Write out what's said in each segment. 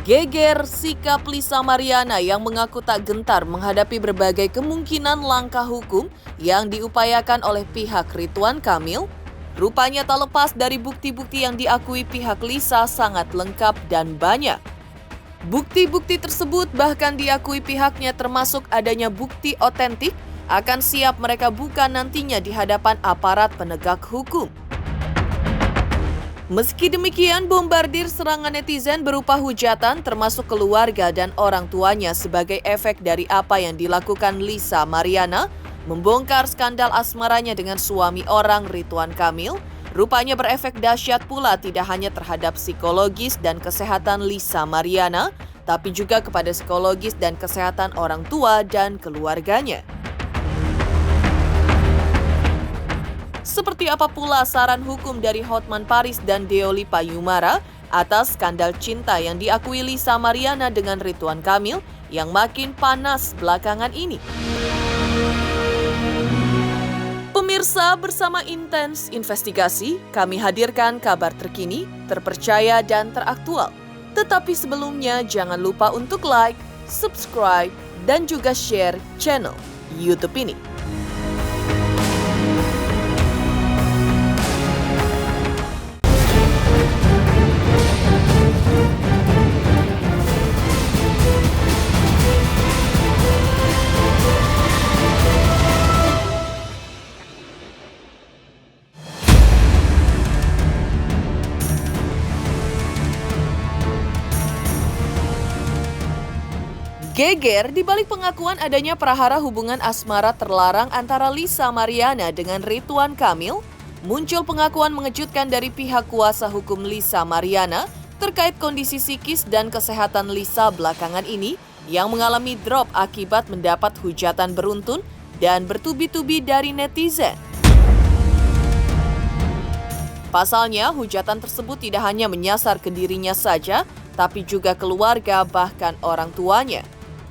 Geger sikap Lisa Mariana yang mengaku tak gentar menghadapi berbagai kemungkinan langkah hukum yang diupayakan oleh pihak Ridwan Kamil, rupanya tak lepas dari bukti-bukti yang diakui pihak Lisa sangat lengkap dan banyak. Bukti-bukti tersebut bahkan diakui pihaknya termasuk adanya bukti otentik akan siap mereka buka nantinya di hadapan aparat penegak hukum. Meski demikian, bombardir serangan netizen berupa hujatan termasuk keluarga dan orang tuanya sebagai efek dari apa yang dilakukan Lisa Mariana membongkar skandal asmaranya dengan suami orang Ridwan Kamil, rupanya berefek dahsyat pula tidak hanya terhadap psikologis dan kesehatan Lisa Mariana, tapi juga kepada psikologis dan kesehatan orang tua dan keluarganya. Seperti apa pula saran hukum dari Hotman Paris dan Deoli Payumara atas skandal cinta yang diakui Lisa Mariana dengan Ridwan Kamil yang makin panas belakangan ini? Pemirsa, bersama Intens Investigasi, kami hadirkan kabar terkini, terpercaya dan teraktual. Tetapi sebelumnya jangan lupa untuk like, subscribe, dan juga share channel YouTube ini. Geger dibalik pengakuan adanya prahara hubungan asmara terlarang antara Lisa Mariana dengan Ridwan Kamil, muncul pengakuan mengejutkan dari pihak kuasa hukum Lisa Mariana terkait kondisi psikis dan kesehatan Lisa belakangan ini yang mengalami drop akibat mendapat hujatan beruntun dan bertubi-tubi dari netizen. Pasalnya, hujatan tersebut tidak hanya menyasar ke dirinya saja, tapi juga keluarga bahkan orang tuanya.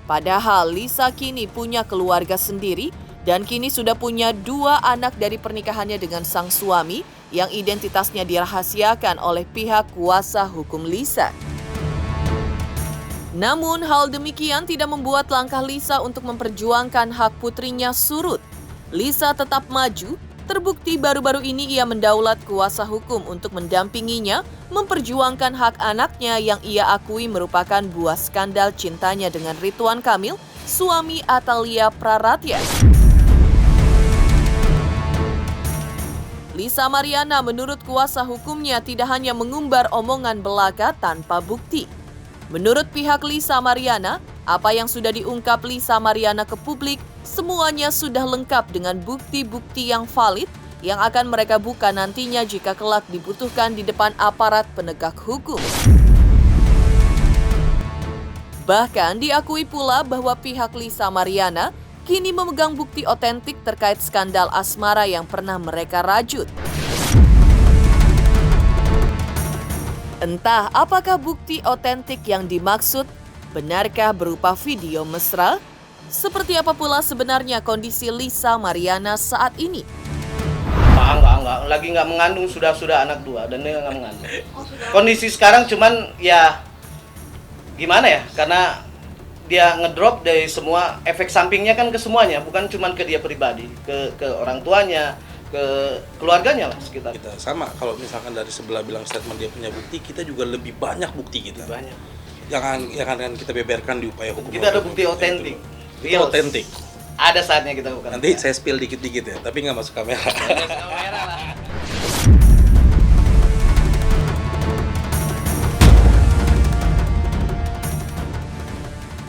Padahal Lisa kini punya keluarga sendiri dan kini sudah punya 2 anak dari pernikahannya dengan sang suami yang identitasnya dirahasiakan oleh pihak kuasa hukum Lisa. Namun hal demikian tidak membuat langkah Lisa untuk memperjuangkan hak putrinya surut. Lisa tetap maju. Terbukti baru-baru ini ia mendaulat kuasa hukum untuk mendampinginya memperjuangkan hak anaknya yang ia akui merupakan buah skandal cintanya dengan Ridwan Kamil, suami Atalia Praratya. Lisa Mariana menurut kuasa hukumnya tidak hanya mengumbar omongan belaka tanpa bukti. Menurut pihak Lisa Mariana, apa yang sudah diungkap Lisa Mariana ke publik semuanya sudah lengkap dengan bukti-bukti yang valid yang akan mereka buka nantinya jika kelak dibutuhkan di depan aparat penegak hukum. Bahkan diakui pula bahwa pihak Lisa Mariana kini memegang bukti otentik terkait skandal asmara yang pernah mereka rajut. Entah apakah bukti otentik yang dimaksud, benarkah berupa video mesra? Seperti apa pula sebenarnya kondisi Lisa Mariana saat ini? Enggak. Lagi nggak mengandung, sudah anak 2 dan dia nggak mengandung. Kondisi sekarang cuman ya gimana ya, karena dia ngedrop dari semua efek sampingnya kan ke semuanya, bukan cuman ke dia pribadi, ke orang tuanya, ke keluarganya lah sekitar. Kita sama, kalau misalkan dari sebelah bilang statement dia punya bukti, kita juga lebih banyak bukti kita. Banyak. Yang akan kita beberkan di upaya hukum. Kita ada bukti otentik. Real otentik. Ada saatnya kita bukan. Nanti saya spill dikit-dikit ya, tapi nggak masuk kamera. Kamera lah.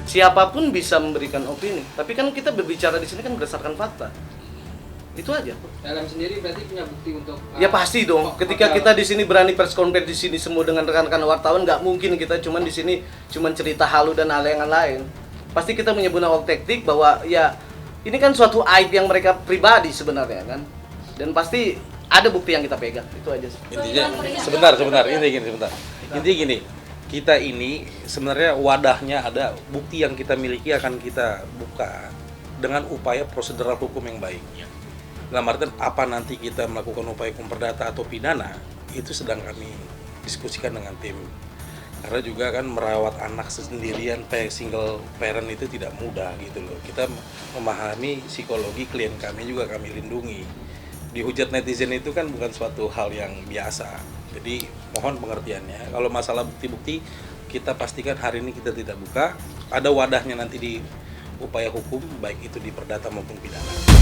Siapapun bisa memberikan opini, tapi kan kita berbicara di sini kan berdasarkan fakta. Itu aja. Dalam sendiri berarti punya bukti untuk ya pasti dong. Ketika kita di sini berani press conference di sini semua dengan rekan-rekan wartawan, nggak mungkin kita cuman di sini cuman cerita halu dan hal-hal lain. Pasti kita punya taktik bahwa ya ini kan suatu aib yang mereka pribadi sebenarnya kan. Dan pasti ada bukti yang kita pegang. Itu aja. Intinya sebentar. Intinya gini. Kita ini sebenarnya wadahnya ada, bukti yang kita miliki akan kita buka dengan upaya prosedural hukum yang baik. Dalam artian apa nanti kita melakukan upaya hukum perdata atau pidana, itu sedang kami diskusikan dengan tim. Karena juga kan merawat anak sendirian single parent itu tidak mudah gitu loh. Kita memahami psikologi klien kami juga kami lindungi. Dihujat netizen itu kan bukan suatu hal yang biasa. Jadi mohon pengertiannya. Kalau masalah bukti-bukti kita pastikan hari ini kita tidak buka. Ada wadahnya nanti di upaya hukum baik itu di perdata maupun pidana.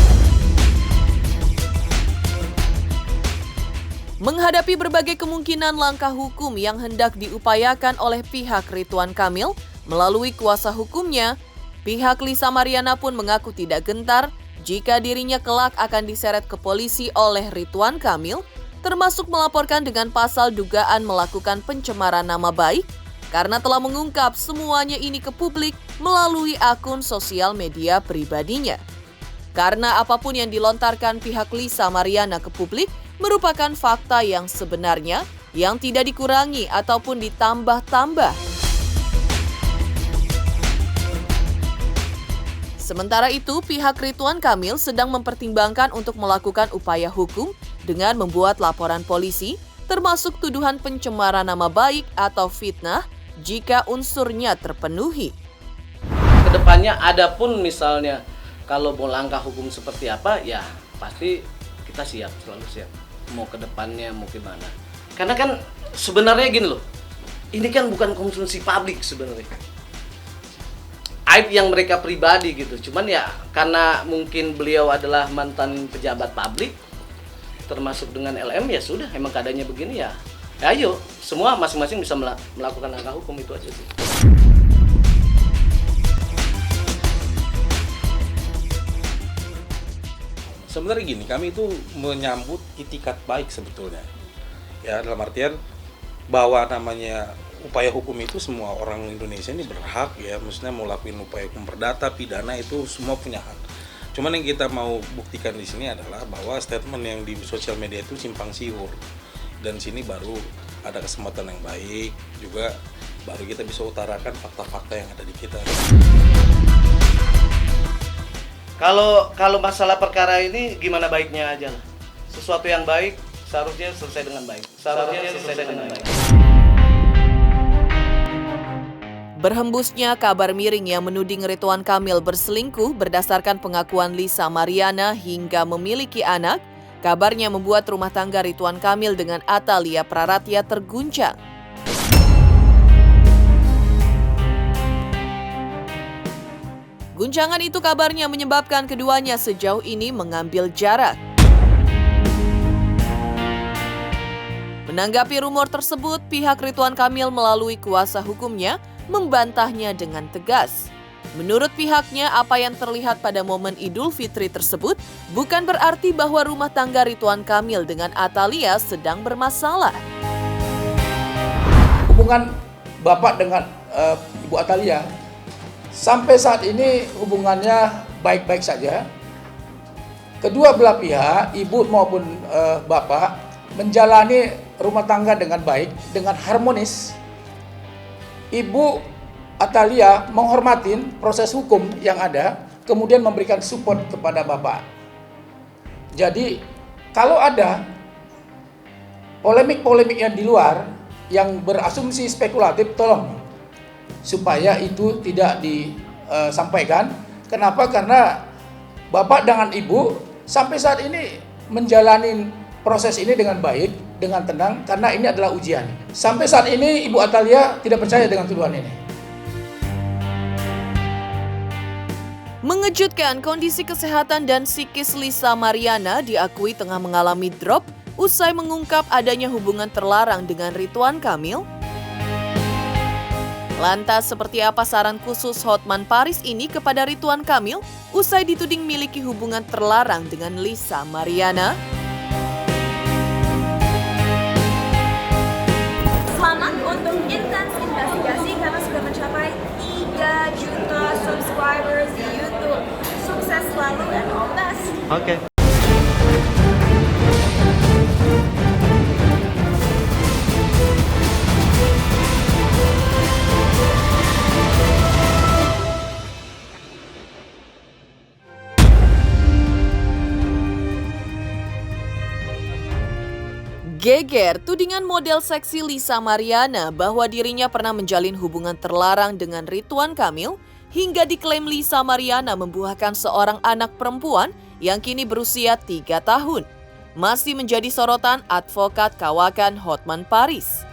Menghadapi berbagai kemungkinan langkah hukum yang hendak diupayakan oleh pihak Ridwan Kamil melalui kuasa hukumnya, pihak Lisa Mariana pun mengaku tidak gentar jika dirinya kelak akan diseret ke polisi oleh Ridwan Kamil, termasuk melaporkan dengan pasal dugaan melakukan pencemaran nama baik karena telah mengungkap semuanya ini ke publik melalui akun sosial media pribadinya. Karena apapun yang dilontarkan pihak Lisa Mariana ke publik merupakan fakta yang sebenarnya yang tidak dikurangi ataupun ditambah-tambah. Sementara itu, pihak Ridwan Kamil sedang mempertimbangkan untuk melakukan upaya hukum dengan membuat laporan polisi, termasuk tuduhan pencemaran nama baik atau fitnah jika unsurnya terpenuhi. Kedepannya ada pun misalnya kalau mau langkah hukum seperti apa, ya pasti kita siap, selalu siap. Mau ke depannya, mau gimana. Karena kan sebenarnya gini loh, ini kan bukan konsumsi publik sebenarnya. Aib yang mereka pribadi gitu. Cuman ya karena mungkin beliau adalah mantan pejabat publik, termasuk dengan LM, ya sudah, emang keadaannya begini ya. Ya ayo, semua masing-masing bisa melakukan langkah hukum, itu aja sih. Sebenarnya gini, kami itu menyambut itikat baik sebetulnya. Ya, dalam artian bahwa namanya upaya hukum itu semua orang Indonesia ini berhak ya, maksudnya mau lakuin upaya hukum perdata, pidana itu semua punya hak. Cuman yang kita mau buktikan di sini adalah bahwa statement yang di sosial media itu simpang siur. Dan sini baru ada kesempatan yang baik, juga baru kita bisa utarakan fakta-fakta yang ada di kita. Kalau masalah perkara ini gimana baiknya aja lah. Sesuatu yang baik seharusnya selesai dengan baik. Berhembusnya kabar miring yang menuding Ridwan Kamil berselingkuh berdasarkan pengakuan Lisa Mariana hingga memiliki anak, kabarnya membuat rumah tangga Ridwan Kamil dengan Atalia Praratya terguncang. Guncangan itu kabarnya menyebabkan keduanya sejauh ini mengambil jarak. Menanggapi rumor tersebut, pihak Ridwan Kamil melalui kuasa hukumnya membantahnya dengan tegas. Menurut pihaknya, apa yang terlihat pada momen Idul Fitri tersebut bukan berarti bahwa rumah tangga Ridwan Kamil dengan Atalia sedang bermasalah. Hubungan Bapak dengan Ibu Atalia sampai saat ini hubungannya baik-baik saja. Kedua belah pihak, ibu maupun bapak, menjalani rumah tangga dengan baik, dengan harmonis. Ibu Atalia menghormati proses hukum yang ada, kemudian memberikan support kepada bapak. Jadi, kalau ada polemik-polemik yang di luar, yang berasumsi spekulatif, tolong supaya itu tidak disampaikan. Kenapa? Karena bapak dengan ibu sampai saat ini menjalani proses ini dengan baik, dengan tenang, karena ini adalah ujian. Sampai saat ini Ibu Atalia tidak percaya dengan tuduhan ini. Mengejutkan, kondisi kesehatan dan psikis Lisa Mariana diakui tengah mengalami drop usai mengungkap adanya hubungan terlarang dengan Ridwan Kamil. Lantas, seperti apa saran khusus Hotman Paris ini kepada Ridwan Kamil usai dituding miliki hubungan terlarang dengan Lisa Mariana? Selamat untuk Intens Investigasi karena sudah mencapai 3 juta subscribers di YouTube. Sukses selalu and all the best. Oke. Geger tudingan model seksi Lisa Mariana bahwa dirinya pernah menjalin hubungan terlarang dengan Ridwan Kamil hingga diklaim Lisa Mariana membuahkan seorang anak perempuan yang kini berusia 3 tahun. Masih menjadi sorotan advokat kawakan Hotman Paris.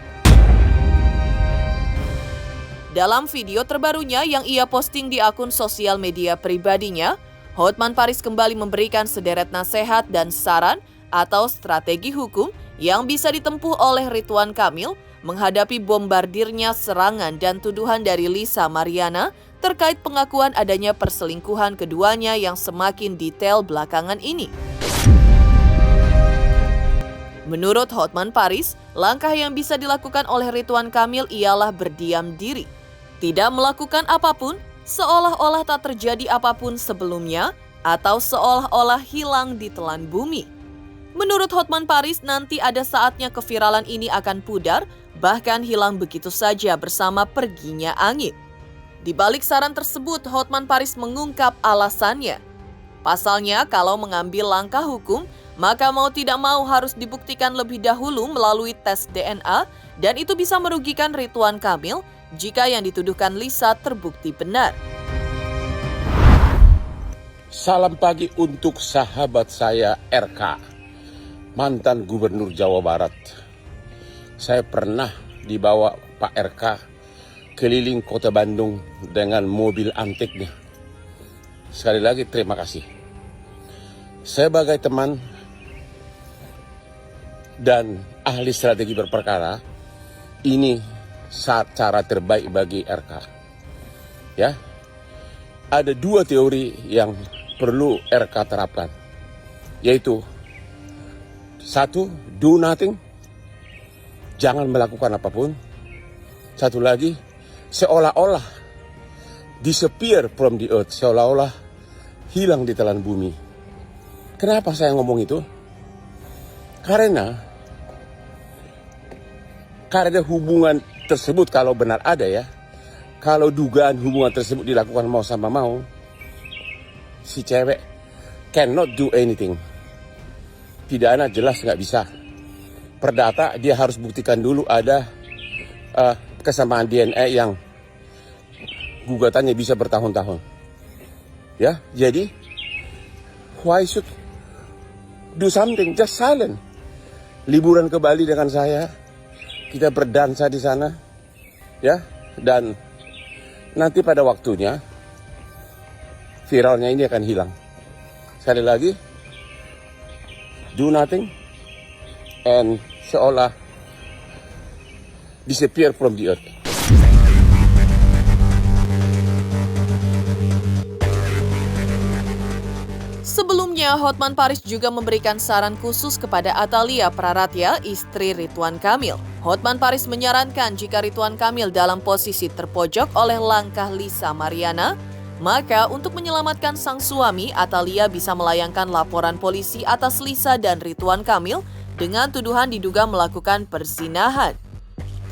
Dalam video terbarunya yang ia posting di akun sosial media pribadinya, Hotman Paris kembali memberikan sederet nasihat dan saran atau strategi hukum yang bisa ditempuh oleh Ridwan Kamil menghadapi bombardirnya serangan dan tuduhan dari Lisa Mariana terkait pengakuan adanya perselingkuhan keduanya yang semakin detail belakangan ini. Menurut Hotman Paris, langkah yang bisa dilakukan oleh Ridwan Kamil ialah berdiam diri, tidak melakukan apapun, seolah-olah tak terjadi apapun sebelumnya, atau seolah-olah hilang di telan bumi. Menurut Hotman Paris, nanti ada saatnya keviralan ini akan pudar, bahkan hilang begitu saja bersama perginya angin. Di balik saran tersebut, Hotman Paris mengungkap alasannya. Pasalnya, kalau mengambil langkah hukum, maka mau tidak mau harus dibuktikan lebih dahulu melalui tes DNA, dan itu bisa merugikan Ridwan Kamil jika yang dituduhkan Lisa terbukti benar. Salam pagi untuk sahabat saya RK. Mantan Gubernur Jawa Barat. Saya pernah dibawa Pak RK keliling kota Bandung dengan mobil antiknya. Sekali lagi terima kasih. Saya sebagai teman dan ahli strategi berperkara, ini cara terbaik bagi RK. Ya, ada 2 teori yang perlu RK terapkan, yaitu 1, do nothing, jangan melakukan apapun. 1 lagi, seolah-olah disappear from the earth, seolah-olah hilang di telan bumi. Kenapa saya ngomong itu? Karena hubungan tersebut kalau benar ada ya, kalau dugaan hubungan tersebut dilakukan mau sama mau, si cewek cannot do anything. Pidana jelas nggak bisa. Perdata dia harus buktikan dulu ada kesamaan DNA yang gugatannya bisa bertahun-tahun. Ya, jadi why should do something, just silent. Liburan ke Bali dengan saya, kita berdansa di sana, ya, dan nanti pada waktunya viralnya ini akan hilang. Sekali lagi, do nothing and seolah disappear from the earth. Sebelumnya, Hotman Paris juga memberikan saran khusus kepada Atalia Praratya, istri Ridwan Kamil. Hotman Paris menyarankan jika Ridwan Kamil dalam posisi terpojok oleh langkah Lisa Mariana, maka untuk menyelamatkan sang suami, Atalia bisa melayangkan laporan polisi atas Lisa dan Ridwan Kamil dengan tuduhan diduga melakukan perzinahan.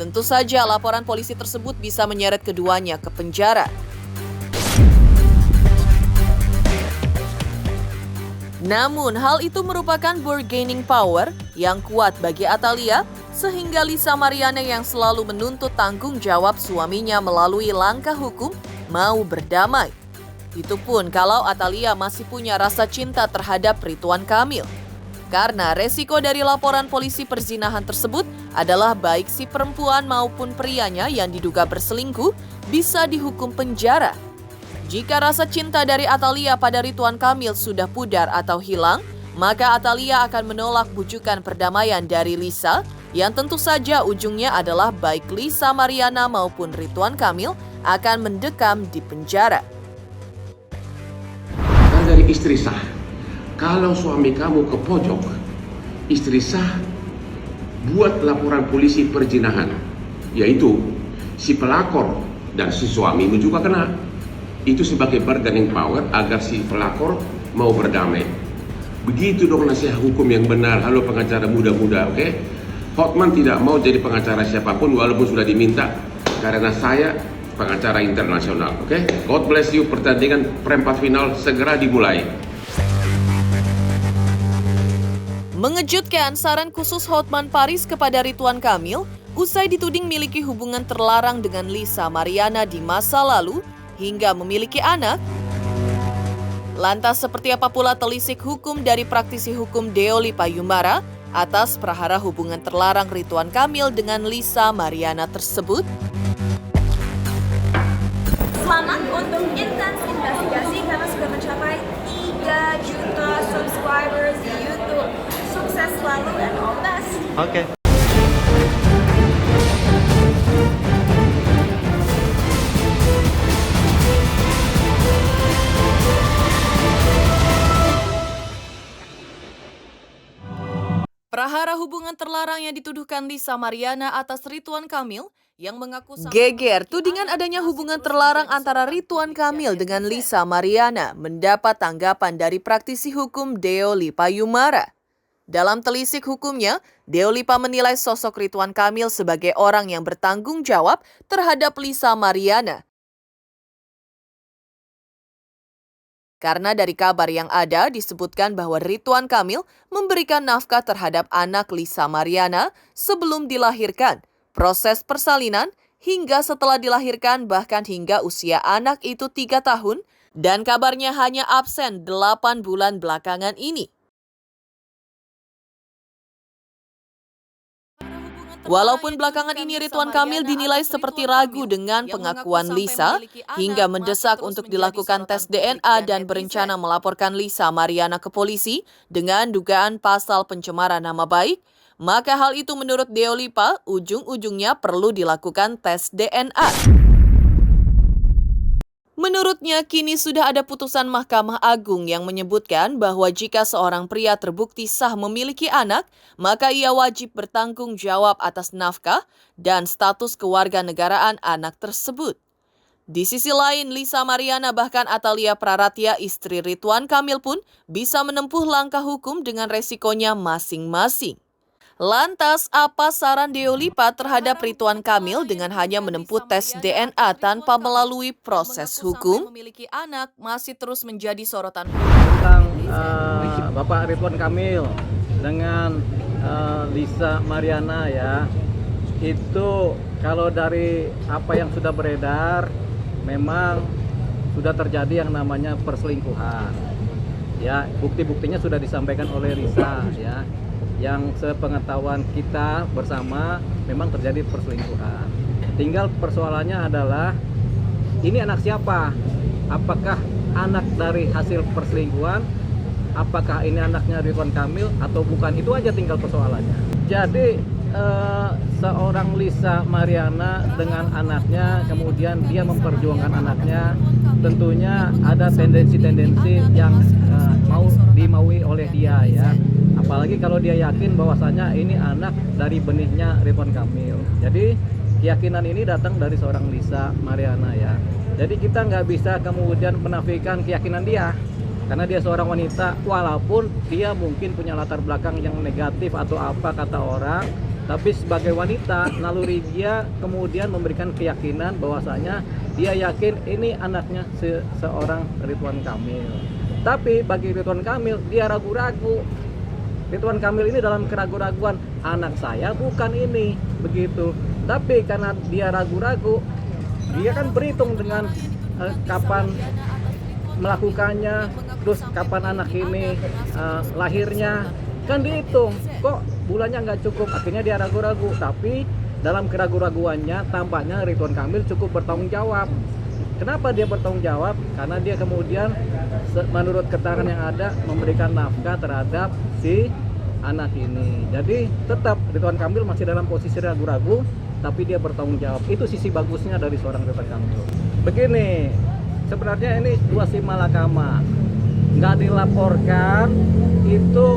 Tentu saja laporan polisi tersebut bisa menyeret keduanya ke penjara. Namun, hal itu merupakan bargaining power yang kuat bagi Atalia, sehingga Lisa Mariana yang selalu menuntut tanggung jawab suaminya melalui langkah hukum mau berdamai. Itu pun kalau Atalia masih punya rasa cinta terhadap Ridwan Kamil. Karena resiko dari laporan polisi perzinahan tersebut adalah baik si perempuan maupun prianya yang diduga berselingkuh bisa dihukum penjara. Jika rasa cinta dari Atalia pada Ridwan Kamil sudah pudar atau hilang, maka Atalia akan menolak bujukan perdamaian dari Lisa, yang tentu saja ujungnya adalah baik Lisa Mariana maupun Ridwan Kamil akan mendekam di penjara. Dan dari istri sah, kalau suami kamu ke pojok, istri sah buat laporan polisi perzinahan, yaitu si pelakor dan si suamimu juga kena. Itu sebagai bargaining power agar si pelakor mau berdamai. Begitu dong nasihat hukum yang benar. Halo pengacara muda-muda, oke? Hotman tidak mau jadi pengacara siapapun walaupun sudah diminta, karena saya pengacara internasional, oke? God bless you. Pertandingan perempat final segera dimulai. Mengejutkan, saran khusus Hotman Paris kepada Ridwan Kamil usai dituding miliki hubungan terlarang dengan Lisa Mariana di masa lalu hingga memiliki anak. Lantas seperti apa pula telisik hukum dari praktisi hukum Deoli Payumara atas prahara hubungan terlarang Ridwan Kamil dengan Lisa Mariana tersebut? Selamat untuk Intens Investigasi karena sudah mencapai 3 juta subscribers di YouTube. Sukses selalu and all the best. Oke. Prahara hubungan terlarang yang dituduhkan Lisa Mariana atas Ridwan Kamil yang mengaku geger tudingan adanya hubungan terlarang antara Ridwan Kamil dengan Lisa Mariana mendapat tanggapan dari praktisi hukum Deoli Payumara. Dalam telisik hukumnya, Deolipa menilai sosok Ridwan Kamil sebagai orang yang bertanggung jawab terhadap Lisa Mariana. Karena dari kabar yang ada disebutkan bahwa Ridwan Kamil memberikan nafkah terhadap anak Lisa Mariana sebelum dilahirkan, proses persalinan, hingga setelah dilahirkan bahkan hingga usia anak itu 3 tahun dan kabarnya hanya absen 8 bulan belakangan ini. Walaupun belakangan ini Ridwan Kamil dinilai seperti ragu dengan pengakuan Lisa, hingga mendesak untuk dilakukan tes DNA dan berencana melaporkan Lisa Mariana ke polisi dengan dugaan pasal pencemaran nama baik, maka hal itu menurut Deolipa ujung-ujungnya perlu dilakukan tes DNA. Menurutnya, kini sudah ada putusan Mahkamah Agung yang menyebutkan bahwa jika seorang pria terbukti sah memiliki anak, maka ia wajib bertanggung jawab atas nafkah dan status kewarganegaraan anak tersebut. Di sisi lain, Lisa Mariana bahkan Atalia Praratia, istri Ridwan Kamil pun bisa menempuh langkah hukum dengan resikonya masing-masing. Lantas, apa saran Deolipa terhadap Ridwan Kamil dengan hanya menempuh tes DNA tanpa melalui proses hukum? Memiliki anak masih terus menjadi sorotan tentang Bapak Ridwan Kamil dengan Lisa Mariana ya. Itu kalau dari apa yang sudah beredar memang sudah terjadi yang namanya perselingkuhan. Ya, bukti-buktinya sudah disampaikan oleh Lisa ya. Yang sepengetahuan kita bersama memang terjadi perselingkuhan. Tinggal persoalannya adalah ini anak siapa? Apakah anak dari hasil perselingkuhan? Apakah ini anaknya Ridwan Kamil atau bukan? Itu aja tinggal persoalannya. Jadi seorang Lisa Mariana dengan anaknya, kemudian dia memperjuangkan anaknya, tentunya ada tendensi-tendensi yang mau dimaui oleh dia ya. Apalagi kalau dia yakin bahwasanya ini anak dari benihnya Ridwan Kamil. Jadi keyakinan ini datang dari seorang Lisa Mariana ya. Jadi kita nggak bisa kemudian menafikan keyakinan dia. Karena dia seorang wanita, walaupun dia mungkin punya latar belakang yang negatif atau apa kata orang, tapi sebagai wanita, naluri dia kemudian memberikan keyakinan bahwasanya dia yakin ini anaknya seorang Ridwan Kamil. Tapi bagi Ridwan Kamil, dia ragu-ragu. Ridwan Kamil ini dalam keraguan-raguan, anak saya bukan ini, begitu. Tapi karena dia ragu-ragu, dia kan berhitung dengan kapan melakukannya, terus kapan anak ini lahirnya, kan dihitung. Kok bulannya nggak cukup, akhirnya dia ragu-ragu. Tapi dalam keraguan-raguannya, tampaknya Ridwan Kamil cukup bertanggung jawab. Kenapa dia bertanggung jawab? Karena dia kemudian menurut keterangan yang ada memberikan nafkah terhadap si anak ini. Jadi tetap Ridwan Kamil masih dalam posisi ragu-ragu, tapi dia bertanggung jawab. Itu sisi bagusnya dari seorang Ridwan Kamil. Begini, sebenarnya ini dua si malakama. Nggak dilaporkan, itu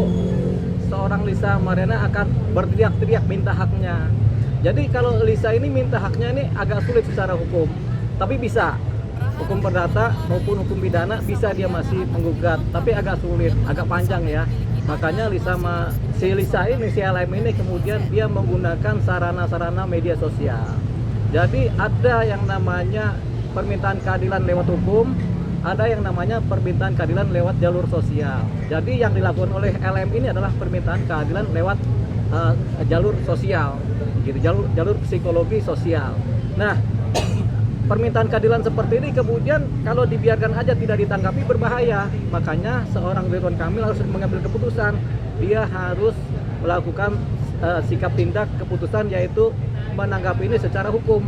seorang Lisa Mariana akan berteriak-teriak minta haknya. Jadi kalau Lisa ini minta haknya ini agak sulit secara hukum, tapi bisa. Hukum perdata maupun hukum pidana bisa dia masih menggugat, tapi agak sulit, agak panjang ya. Makanya si Lisa ini, si LM ini kemudian dia menggunakan sarana-sarana media sosial. Jadi ada yang namanya permintaan keadilan lewat hukum, ada yang namanya permintaan keadilan lewat jalur sosial. Jadi yang dilakukan oleh LM ini adalah permintaan keadilan lewat jalur sosial, gitu, jalur psikologi sosial. Nah, permintaan keadilan seperti ini kemudian kalau dibiarkan aja tidak ditanggapi berbahaya. Makanya seorang Ridwan Kamil harus mengambil keputusan. Dia harus melakukan sikap tindak keputusan, yaitu menanggapi ini secara hukum.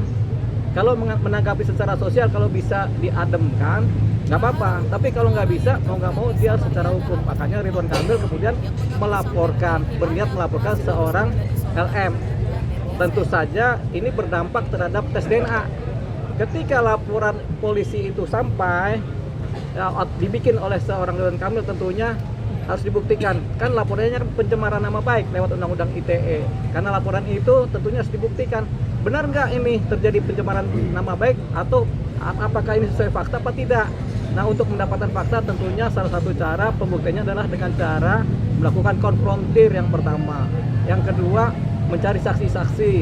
Kalau menanggapi secara sosial, kalau bisa diademkan, nggak apa-apa. Tapi kalau nggak bisa, mau nggak mau dia harus secara hukum. Makanya Ridwan Kamil kemudian berniat melaporkan seorang LM. Tentu saja ini berdampak terhadap tes DNA. Ketika laporan polisi itu sampai, dibikin oleh seorang Ridwan Kamil, tentunya harus dibuktikan. Kan laporannya pencemaran nama baik lewat Undang-Undang ITE. Karena laporan itu tentunya harus dibuktikan. Benar nggak ini terjadi pencemaran nama baik, atau apakah ini sesuai fakta apa tidak? Nah, untuk mendapatkan fakta tentunya salah satu cara pembuktiannya adalah dengan cara melakukan konfrontir yang pertama. Yang kedua, mencari saksi-saksi.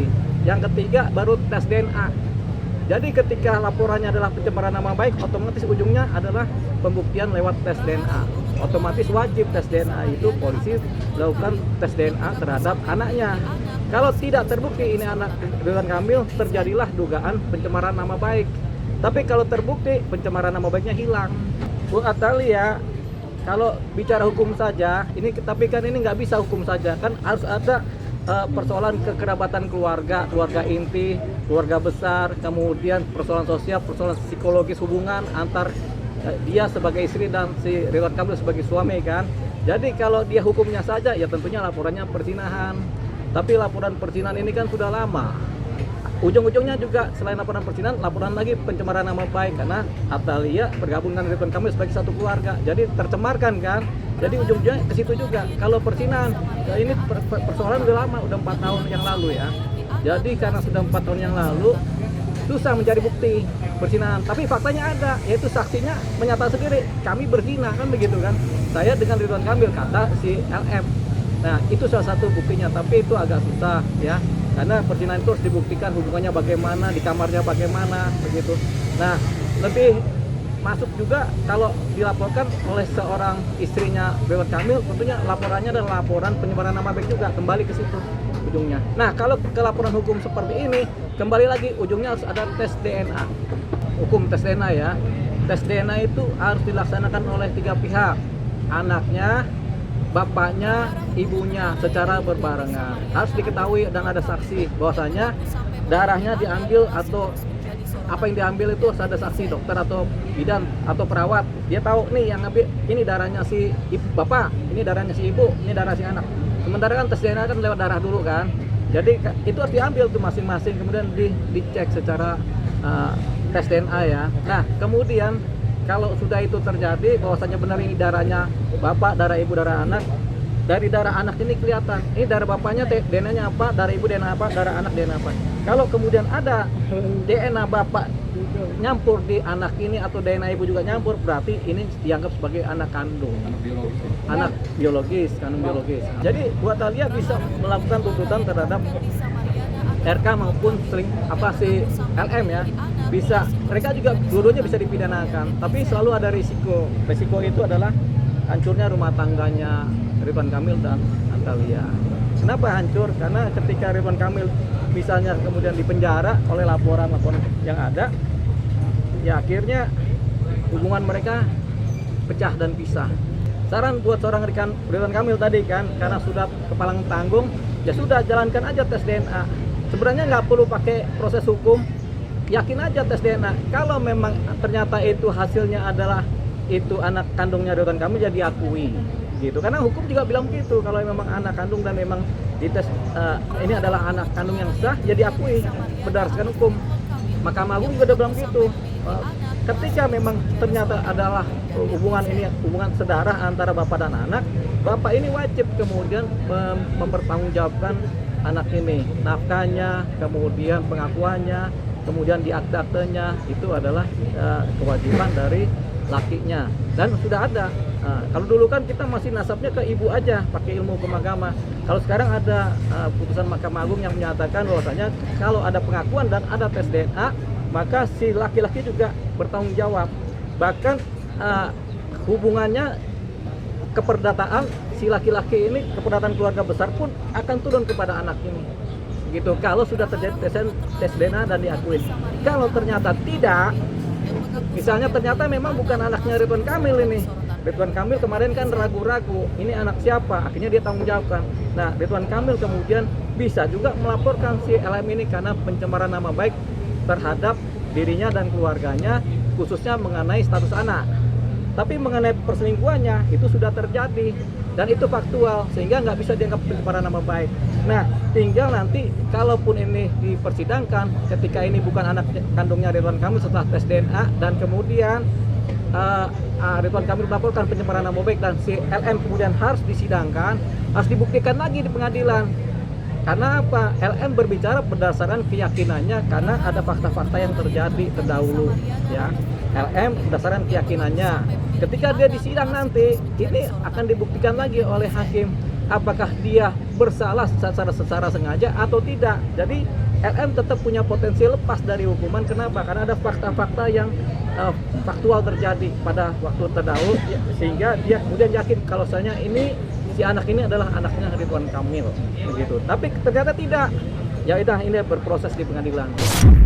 Yang ketiga, baru tes DNA. Jadi ketika laporannya adalah pencemaran nama baik, otomatis ujungnya adalah pembuktian lewat tes DNA. Otomatis wajib tes DNA itu polisi lakukan tes DNA terhadap anaknya. Kalau tidak terbukti ini anak Ridwan Kamil, terjadilah dugaan pencemaran nama baik. Tapi kalau terbukti pencemaran nama baiknya hilang. Bung Atalia, kalau bicara hukum saja, ini tapi kan ini nggak bisa hukum saja, kan harus ada persoalan kekerabatan keluarga inti, keluarga besar, kemudian persoalan sosial, persoalan psikologis hubungan antar dia sebagai istri dan si Ridwan Kamil sebagai suami kan. Jadi kalau dia hukumnya saja, ya tentunya laporannya perzinahan. Tapi laporan perzinahan ini kan sudah lama. Ujung-ujungnya juga selain laporan perzinahan, laporan lagi pencemaran nama baik, karena Atalia bergabung dengan Ridwan Kamil sebagai satu keluarga. Jadi tercemarkan kan. Jadi ujung-ujungnya ke situ juga. Kalau perzinahan, ya ini persoalan udah lama, udah 4 tahun yang lalu ya. Jadi karena sudah 4 tahun yang lalu, susah mencari bukti perzinahan. Tapi faktanya ada, yaitu saksinya menyatakan sendiri, kami berzina, kan begitu kan. Saya dengan Ridwan Kamil, kata si LM. Nah, itu salah satu buktinya, tapi itu agak susah ya. Karena perzinahan itu harus dibuktikan hubungannya bagaimana, di kamarnya bagaimana, begitu. Nah, lebih masuk juga kalau dilaporkan oleh seorang istrinya Ridwan Kamil, tentunya laporannya adalah laporan pencemaran nama baik juga, kembali ke situ ujungnya. Nah, kalau ke laporan hukum seperti ini, kembali lagi ujungnya harus ada tes DNA. Hukum tes DNA ya. Tes DNA itu harus dilaksanakan oleh 3 pihak. Anaknya, bapaknya, ibunya secara berbarengan. Harus diketahui dan ada saksi bahwasanya darahnya diambil atau apa yang diambil itu harus ada saksi, dokter atau bidan atau perawat. Dia tahu nih yang ngambil ini darahnya si bapak, ini darahnya si ibu, ini darah si anak. Sementara kan tes DNA kan lewat darah dulu kan. Jadi itu harus diambil tuh masing-masing, kemudian dicek secara tes DNA ya. Nah, kemudian kalau sudah itu terjadi bahwasanya benar ini darahnya bapak, darah ibu, darah anak, dari darah anak ini kelihatan ini darah bapaknya DNA-nya apa, darah ibu DNA apa, darah anak DNA apa. Kalau kemudian ada DNA bapak nyampur di anak ini atau DNA ibu juga nyampur, berarti ini dianggap sebagai anak kandung, anak biologis, kandung biologis. Jadi buat Atalia bisa melakukan tuntutan terhadap RK maupun si LM ya, bisa, mereka juga dua-duanya bisa dipidanakan, tapi selalu ada risiko. Risiko itu adalah hancurnya rumah tangganya Ridwan Kamil dan Atalia. Kenapa hancur? Karena ketika Ridwan Kamil misalnya kemudian dipenjara oleh laporan yang ada, ya akhirnya hubungan mereka pecah dan pisah. Saran buat seorang Ridwan Kamil tadi kan, karena sudah kepalang tanggung, ya sudah jalankan aja tes DNA. Sebenarnya nggak perlu pakai proses hukum, yakin aja tes DNA. Kalau memang ternyata itu hasilnya adalah itu anak kandungnya Ridwan Kamil, jadi diakui gitu. Karena hukum juga bilang begitu, kalau memang anak kandung dan memang dites ini adalah anak kandung yang sah, jadi diakui berdasarkan hukum. Mahkamah Agung juga udah bilang gitu. Ketika memang ternyata adalah hubungan sedarah antara bapak dan anak, bapak ini wajib kemudian mempertanggungjawabkan anak ini, nafkahnya, kemudian pengakuannya, kemudian di akta-aktanya, itu adalah kewajiban dari lakinya dan sudah ada. Kalau dulu kan kita masih nasabnya ke ibu aja pakai ilmu hukum agama. Kalau sekarang ada putusan Mahkamah Agung yang menyatakan bahwasanya kalau ada pengakuan dan ada tes DNA, maka si laki-laki juga bertanggung jawab. Bahkan hubungannya keperdataan si laki-laki ini, keperdataan keluarga besar pun akan turun kepada anak ini. Gitu. Kalau sudah terjadi tes DNA dan diakui. Kalau ternyata tidak, misalnya ternyata memang bukan anaknya Ridwan Kamil ini. Ridwan Kamil kemarin kan ragu-ragu, ini anak siapa? Akhirnya dia tanggung jawabkan. Nah, Ridwan Kamil kemudian bisa juga melaporkan si LM ini karena pencemaran nama baik terhadap dirinya dan keluarganya, khususnya mengenai status anak. Tapi mengenai perselingkuhannya itu sudah terjadi dan itu faktual, sehingga nggak bisa dianggap pencemaran nama baik. Nah, tinggal nanti kalaupun ini dipersidangkan ketika ini bukan anak kandungnya Ridwan Kamil setelah tes DNA dan kemudian Ridwan Kamil melaporkan pencemaran nama baik dan si LM kemudian harus disidangkan, harus dibuktikan lagi di pengadilan. Karena apa? LM berbicara berdasarkan keyakinannya karena ada fakta-fakta yang terjadi terdahulu, ya. LM berdasarkan keyakinannya. Ketika dia disidang nanti, ini akan dibuktikan lagi oleh hakim apakah dia bersalah secara sengaja atau tidak. Jadi LM tetap punya potensi lepas dari hukuman. Kenapa? Karena ada fakta-fakta yang faktual terjadi pada waktu terdahulu, ya, sehingga dia kemudian yakin kalau misalnya ini si anak ini adalah anaknya Ridwan Kamil, begitu. Tapi ternyata tidak. Ya udah, ini berproses di pengadilan.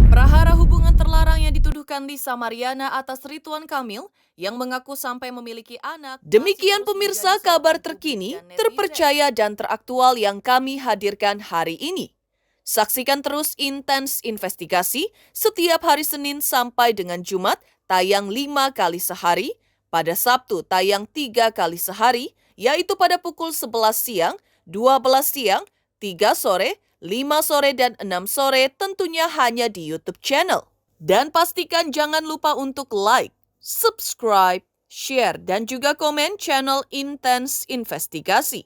Prahara hubungan terlarang yang dituduhkan Lisa Mariana atas Ridwan Kamil yang mengaku sampai memiliki anak. Demikian pemirsa kabar terkini, terpercaya dan teraktual yang kami hadirkan hari ini. Saksikan terus Intens Investigasi setiap hari Senin sampai dengan Jumat tayang 5 kali sehari, pada Sabtu tayang 3 kali sehari, yaitu pada pukul 11 siang, 12 siang, 3 sore, 5 sore, dan 6 sore tentunya hanya di YouTube channel. Dan pastikan jangan lupa untuk like, subscribe, share, dan juga komen channel Intens Investigasi.